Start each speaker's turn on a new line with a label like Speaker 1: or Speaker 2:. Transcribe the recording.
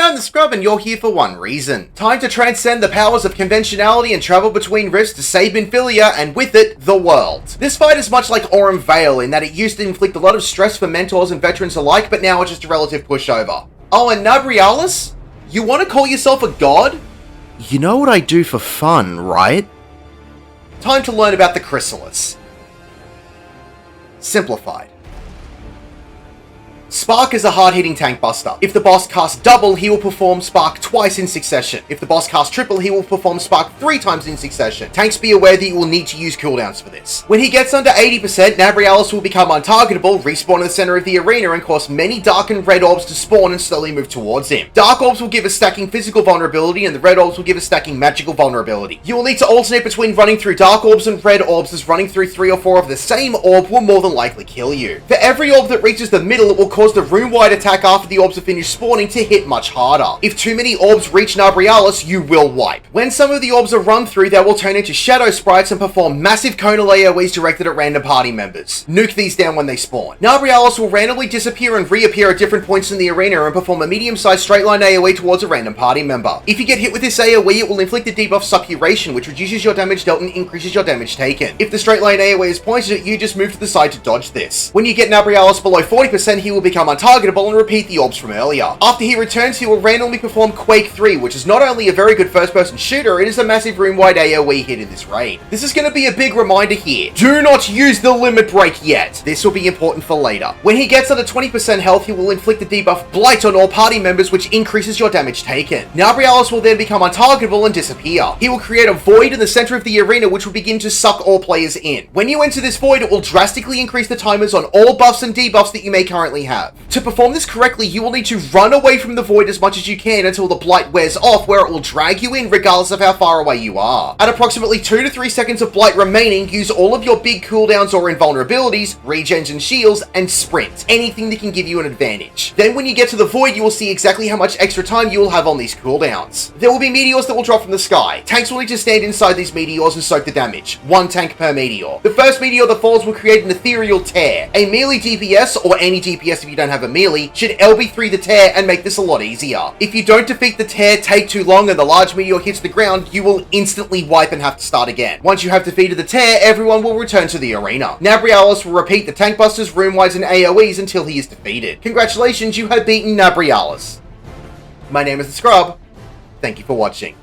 Speaker 1: I'm the Scrub and you're here for one reason. Time to transcend the powers of conventionality and travel between rifts to save Minfilia and with it, the world. This fight is much like Aurum Vale in that it used to inflict a lot of stress for mentors and veterans alike, but now it's just a relative pushover. Oh, and Nabriales? You want to call yourself a god? You know what I do for fun, right? Time to learn about the Chrysalis. Simplified. Spark is a hard-hitting tank buster. If the boss casts double, he will perform Spark twice in succession. If the boss casts triple, he will perform Spark 3 times in succession. Tanks be aware that you will need to use cooldowns for this. When he gets under 80%, Nabriales will become untargetable, respawn in the center of the arena, and cause many dark and red orbs to spawn and slowly move towards him. Dark orbs will give a stacking physical vulnerability, and the red orbs will give a stacking magical vulnerability. You will need to alternate between running through dark orbs and red orbs, as running through 3 or 4 of the same orb will more than likely kill you. For every orb that reaches the middle, it will cause the room-wide attack after the orbs have finished spawning to hit much harder. If too many orbs reach Nabriales, you will wipe. When some of the orbs are run through, they will turn into shadow sprites and perform massive conal AoEs directed at random party members. Nuke these down when they spawn. Nabriales will randomly disappear and reappear at different points in the arena and perform a medium-sized straight-line AoE towards a random party member. If you get hit with this AoE, it will inflict a debuff Suppuration, which reduces your damage dealt and increases your damage taken. If the straight-line AoE is pointed at you, just move to the side to dodge this. When you get Nabriales below 40%, he will become untargetable and repeat the orbs from earlier. After he returns, he will randomly perform Quake 3, which is not only a very good first-person shooter, it is a massive room-wide AoE hit in this raid. This is going to be a big reminder here. Do not use the limit break yet. This will be important for later. When he gets under 20% health, he will inflict the debuff Blight on all party members, which increases your damage taken. Nabriales will then become untargetable and disappear. He will create a void in the center of the arena, which will begin to suck all players in. When you enter this void, it will drastically increase the timers on all buffs and debuffs that you may currently have. To perform this correctly, you will need to run away from the void as much as you can until the blight wears off, where it will drag you in regardless of how far away you are. At approximately 2 to 3 seconds of blight remaining, use all of your big cooldowns or invulnerabilities, regens and shields, and sprint. Anything that can give you an advantage. Then when you get to the void, you will see exactly how much extra time you will have on these cooldowns. There will be meteors that will drop from the sky. Tanks will need to stand inside these meteors and soak the damage. 1 tank per meteor. The first meteor that falls will create an ethereal tear. A melee DPS, or any DPS if you don't have a melee, should LB3 the tear and make this a lot easier. If you don't defeat the tear, take too long, and the large meteor hits the ground, you will instantly wipe and have to start again. Once you have defeated the tear, everyone will return to the arena. Nabriales will repeat the tank busters, room wides, and AoEs until he is defeated. Congratulations, you have beaten Nabriales. My name is the Scrub. Thank you for watching.